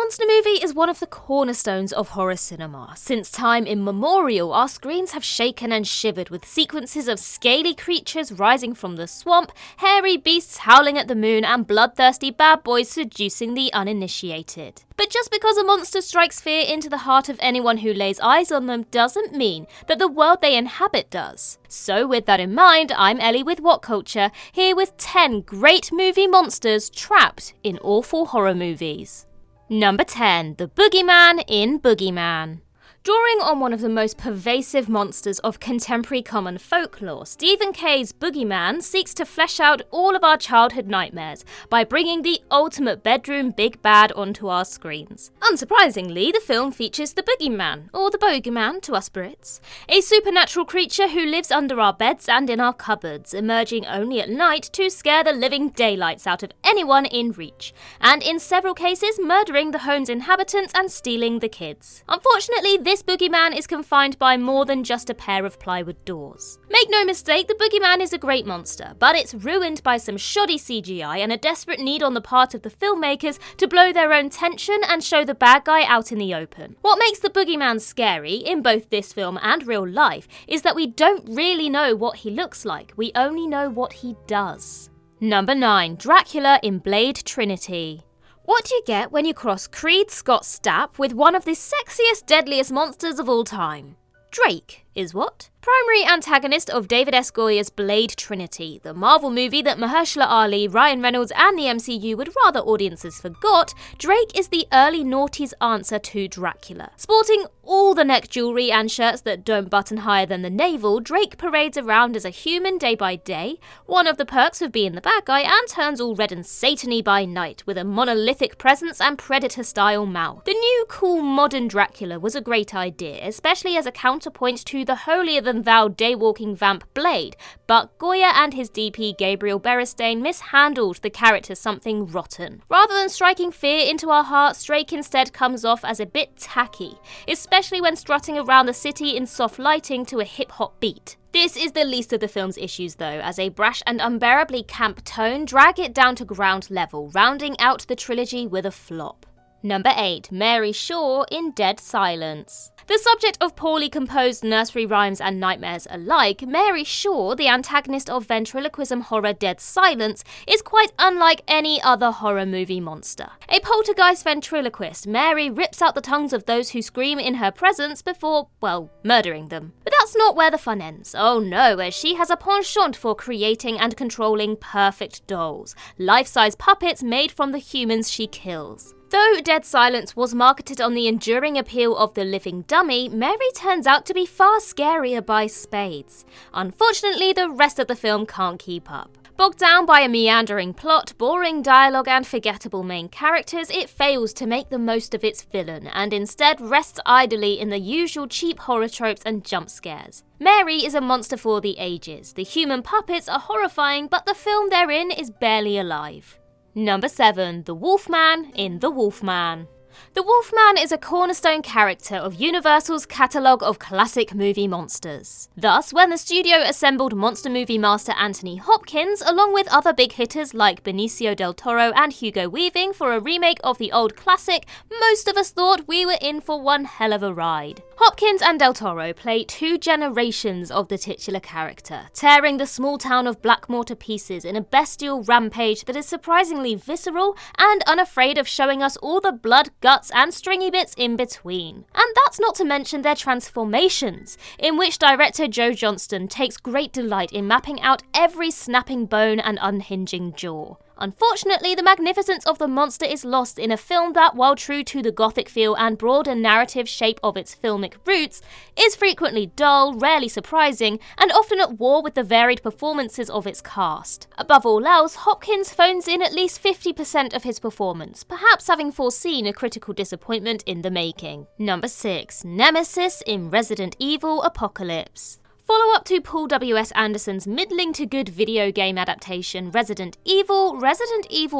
monster movie is one of the cornerstones of horror cinema. Since time immemorial, our screens have shaken and shivered with sequences of scaly creatures rising from the swamp, hairy beasts howling at the moon, and bloodthirsty bad boys seducing the uninitiated. But just because a monster strikes fear into the heart of anyone who lays eyes on them doesn't mean that the world they inhabit does. So with that in mind, I'm Ellie with What Culture, here with 10 great movie monsters trapped in awful horror movies. Number 10. The Boogeyman in Boogeyman. Drawing on one of the most pervasive monsters of contemporary common folklore, Stephen Kay's Boogeyman seeks to flesh out all of our childhood nightmares by bringing the ultimate bedroom big bad onto our screens. Unsurprisingly, the film features the Boogeyman, or the Bogeyman to us Brits, a supernatural creature who lives under our beds and in our cupboards, emerging only at night to scare the living daylights out of anyone in reach, and in several cases murdering the home's inhabitants and stealing the kids. Unfortunately, this Boogeyman is confined by more than just a pair of plywood doors. Make no mistake, the Boogeyman is a great monster, but it's ruined by some shoddy CGI and a desperate need on the part of the filmmakers to blow their own tension and show the bad guy out in the open. What makes the Boogeyman scary, in both this film and real life, is that we don't really know what he looks like, we only know what he does. Number 9. Dracula in Blade Trinity. What do you get when you cross Creed Scott Stapp with one of the sexiest, deadliest monsters of all time? Drake is what? Primary antagonist of David S. Goya's Blade Trinity, the Marvel movie that Mahershala Ali, Ryan Reynolds and the MCU would rather audiences forgot, Drake is the early noughties answer to Dracula. Sporting all the neck jewellery and shirts that don't button higher than the navel, Drake parades around as a human day by day, one of the perks of being the bad guy, and turns all red and satany by night, with a monolithic presence and Predator-style mouth. The new cool modern Dracula was a great idea, especially as a counterpoint to the holier-than-thou daywalking vamp Blade, but Goya and his DP Gabriel Beristain mishandled the character something rotten. Rather than striking fear into our hearts, Drake instead comes off as a bit tacky, especially when strutting around the city in soft lighting to a hip-hop beat. This is the least of the film's issues though, as a brash and unbearably camp tone drag it down to ground level, rounding out the trilogy with a flop. Number 8. Mary Shaw in Dead Silence. The subject of poorly composed nursery rhymes and nightmares alike, Mary Shaw, the antagonist of ventriloquism horror Dead Silence, is quite unlike any other horror movie monster. A poltergeist ventriloquist, Mary rips out the tongues of those who scream in her presence before, well, murdering them. But that's not where the fun ends. Oh no, as she has a penchant for creating and controlling perfect dolls, life-size puppets made from the humans she kills. Though Dead Silence was marketed on the enduring appeal of the living dummy, Mary turns out to be far scarier by spades. Unfortunately, the rest of the film can't keep up. Bogged down by a meandering plot, boring dialogue and forgettable main characters, it fails to make the most of its villain, and instead rests idly in the usual cheap horror tropes and jump scares. Mary is a monster for the ages. The human puppets are horrifying, but the film they're in is barely alive. Number 7. The Wolfman in The Wolfman. The Wolfman is a cornerstone character of Universal's catalogue of classic movie monsters. Thus, when the studio assembled monster movie master Anthony Hopkins, along with other big hitters like Benicio del Toro and Hugo Weaving for a remake of the old classic, most of us thought we were in for one hell of a ride. Hopkins and del Toro play 2 generations of the titular character, tearing the small town of Blackmore to pieces in a bestial rampage that is surprisingly visceral and unafraid of showing us all the blood, guts and stringy bits in between. And that's not to mention their transformations, in which director Joe Johnston takes great delight in mapping out every snapping bone and unhinging jaw. Unfortunately, the magnificence of the monster is lost in a film that, while true to the gothic feel and broader narrative shape of its filmic roots, is frequently dull, rarely surprising, and often at war with the varied performances of its cast. Above all else, Hopkins phones in at least 50% of his performance, perhaps having foreseen a critical disappointment in the making. Number 6. Nemesis in Resident Evil Apocalypse. Follow-up to Paul W.S. Anderson's middling to good video game adaptation Resident Evil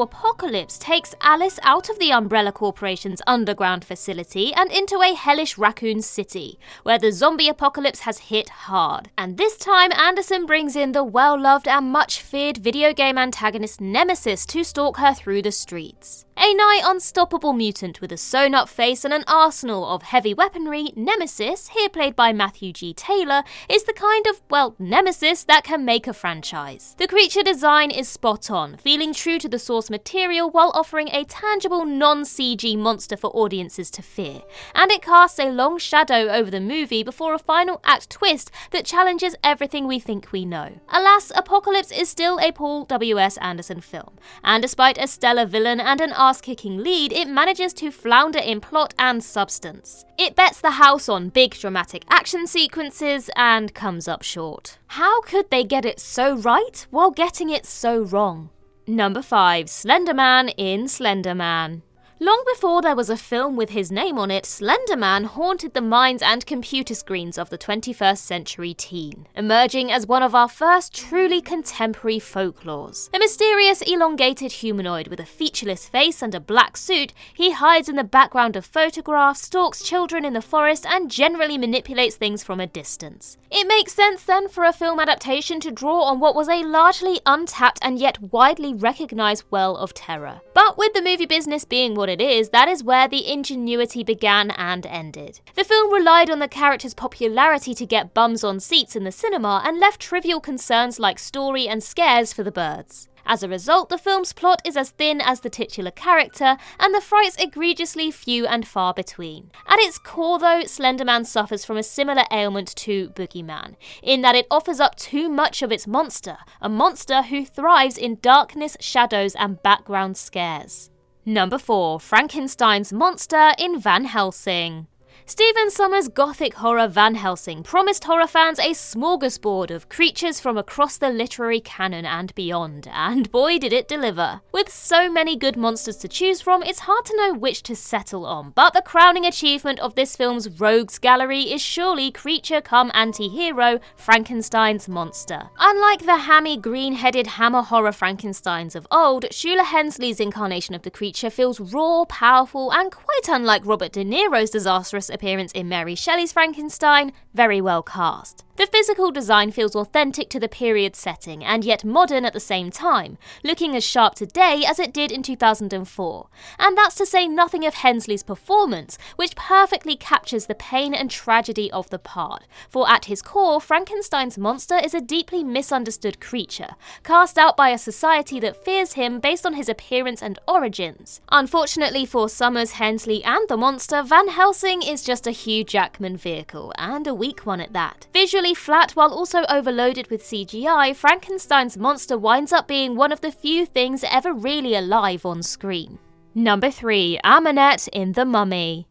Apocalypse takes Alice out of the Umbrella Corporation's underground facility and into a hellish raccoon city, where the zombie apocalypse has hit hard. And this time Anderson brings in the well-loved and much-feared video game antagonist Nemesis to stalk her through the streets. A nigh unstoppable mutant with a sewn-up face and an arsenal of heavy weaponry, Nemesis, here played by Matthew G. Taylor, is the kind of, well, nemesis that can make a franchise. The creature design is spot on, feeling true to the source material while offering a tangible non-CG monster for audiences to fear, and it casts a long shadow over the movie before a final act twist that challenges everything we think we know. Alas, Apocalypse is still a Paul W.S. Anderson film, and despite a stellar villain and an ass-kicking lead, it manages to flounder in plot and substance. It bets the house on big dramatic action sequences and comes up short. How could they get it so right while getting it so wrong? Number 5. Slender Man in Slender Man. Long before there was a film with his name on it, Slender Man haunted the minds and computer screens of the 21st century teen, emerging as one of our first truly contemporary folklores. A mysterious, elongated humanoid with a featureless face and a black suit, he hides in the background of photographs, stalks children in the forest, and generally manipulates things from a distance. It makes sense then for a film adaptation to draw on what was a largely untapped and yet widely recognised well of terror. But with the movie business being what it is, that is where the ingenuity began and ended. The film relied on the character's popularity to get bums on seats in the cinema and left trivial concerns like story and scares for the birds. As a result, the film's plot is as thin as the titular character, and the frights egregiously few and far between. At its core though, Slender Man suffers from a similar ailment to Boogeyman, in that it offers up too much of its monster, a monster who thrives in darkness, shadows, and background scares. Number 4. Frankensteins Monster in Van Helsing. Stephen Sommers' gothic horror Van Helsing promised horror fans a smorgasbord of creatures from across the literary canon and beyond, and boy did it deliver. With so many good monsters to choose from, it's hard to know which to settle on, but the crowning achievement of this film's rogues gallery is surely creature come anti-hero Frankensteins Monster. Unlike the hammy green-headed hammer horror Frankensteins of old, Sheila Hensley's incarnation of the creature feels raw, powerful, and quite unlike Robert De Niro's disastrous appearance in Mary Shelley's Frankenstein, very well cast. The physical design feels authentic to the period setting and yet modern at the same time, looking as sharp today as it did in 2004. And that's to say nothing of Hensley's performance, which perfectly captures the pain and tragedy of the part. For at his core, Frankenstein's monster is a deeply misunderstood creature, cast out by a society that fears him based on his appearance and origins. Unfortunately for Sommers, Hensley, and the monster, Van Helsing is just a Hugh Jackman vehicle, and a weak one at that. Visually flat while also overloaded with CGI, Frankenstein's monster winds up being one of the few things ever really alive on screen. Number 3. Amenet in The Mummy.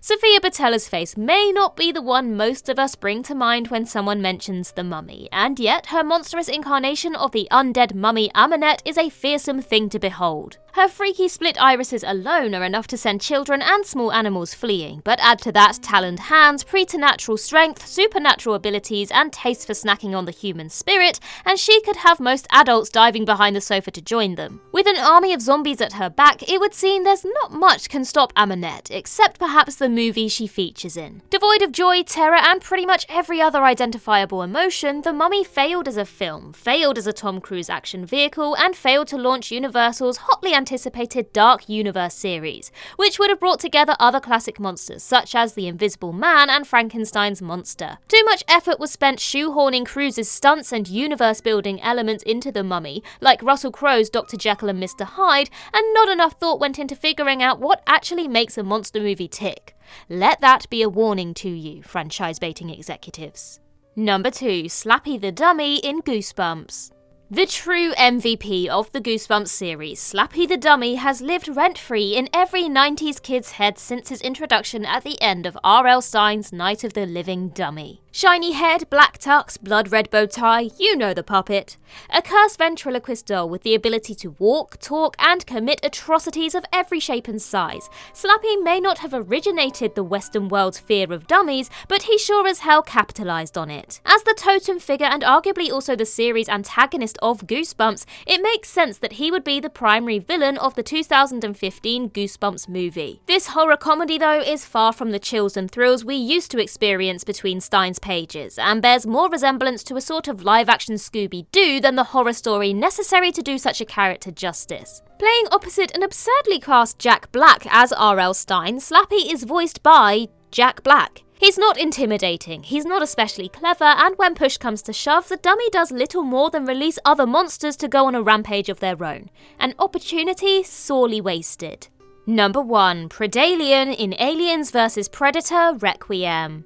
Sofia Boutella's face may not be the one most of us bring to mind when someone mentions The Mummy, and yet her monstrous incarnation of the undead mummy Amenet is a fearsome thing to behold. Her freaky split irises alone are enough to send children and small animals fleeing, but add to that taloned hands, preternatural strength, supernatural abilities, and taste for snacking on the human spirit, and she could have most adults diving behind the sofa to join them. With an army of zombies at her back, it would seem there's not much can stop Amenet, except perhaps the movie she features in. Devoid of joy, terror, and pretty much every other identifiable emotion, The Mummy failed as a film, failed as a Tom Cruise action vehicle, and failed to launch Universal's hotly anticipated Dark Universe series, which would have brought together other classic monsters such as The Invisible Man and Frankenstein's Monster. Too much effort was spent shoehorning Cruise's stunts and universe-building elements into The Mummy, like Russell Crowe's Dr. Jekyll and Mr. Hyde, and not enough thought went into figuring out what actually makes a monster movie tick. Let that be a warning to you, franchise-baiting executives. Number 2. Slappy the Dummy in Goosebumps. The true MVP of the Goosebumps series, Slappy the Dummy has lived rent-free in every 90s kid's head since his introduction at the end of R.L. Stine's Night of the Living Dummy. Shiny head, black tux, blood red bow tie, you know the puppet. A cursed ventriloquist doll with the ability to walk, talk and commit atrocities of every shape and size. Slappy may not have originated the Western world's fear of dummies, but he sure as hell capitalised on it. As the totem figure and arguably also the series antagonist of Goosebumps, it makes sense that he would be the primary villain of the 2015 Goosebumps movie. This horror comedy though is far from the chills and thrills we used to experience between Stein's pages, and bears more resemblance to a sort of live-action Scooby-Doo than the horror story necessary to do such a character justice. Playing opposite an absurdly cast Jack Black as R.L. Stine, Slappy is voiced by Jack Black. He's not intimidating, he's not especially clever, and when push comes to shove, the dummy does little more than release other monsters to go on a rampage of their own. An opportunity sorely wasted. Number 1. Pedalian in Aliens vs Predator Requiem.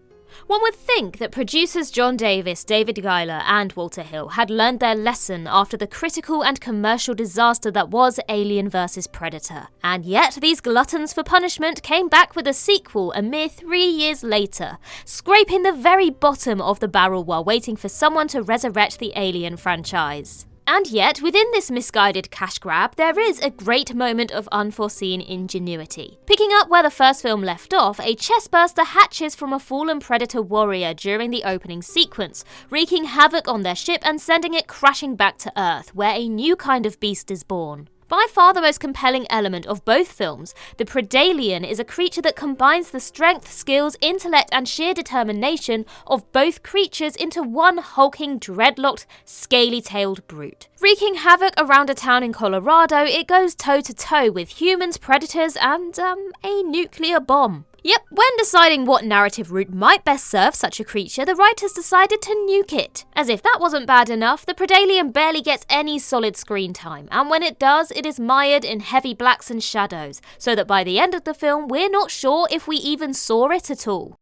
One would think that producers John Davis, David Giler and Walter Hill had learned their lesson after the critical and commercial disaster that was Alien vs Predator. And yet these gluttons for punishment came back with a sequel a mere 3 years later, scraping the very bottom of the barrel while waiting for someone to resurrect the Alien franchise. And yet, within this misguided cash grab, there is a great moment of unforeseen ingenuity. Picking up where the first film left off, a chestburster hatches from a fallen Predator warrior during the opening sequence, wreaking havoc on their ship and sending it crashing back to Earth, where a new kind of beast is born. By far the most compelling element of both films, the Pedalian is a creature that combines the strength, skills, intellect and sheer determination of both creatures into one hulking, dreadlocked, scaly-tailed brute. Wreaking havoc around a town in Colorado, it goes toe-to-toe with humans, predators and, a nuclear bomb. Yep, when deciding what narrative route might best serve such a creature, the writers decided to nuke it. As if that wasn't bad enough, the Pedalian barely gets any solid screen time, and when it does, it is mired in heavy blacks and shadows, so that by the end of the film, we're not sure if we even saw it at all.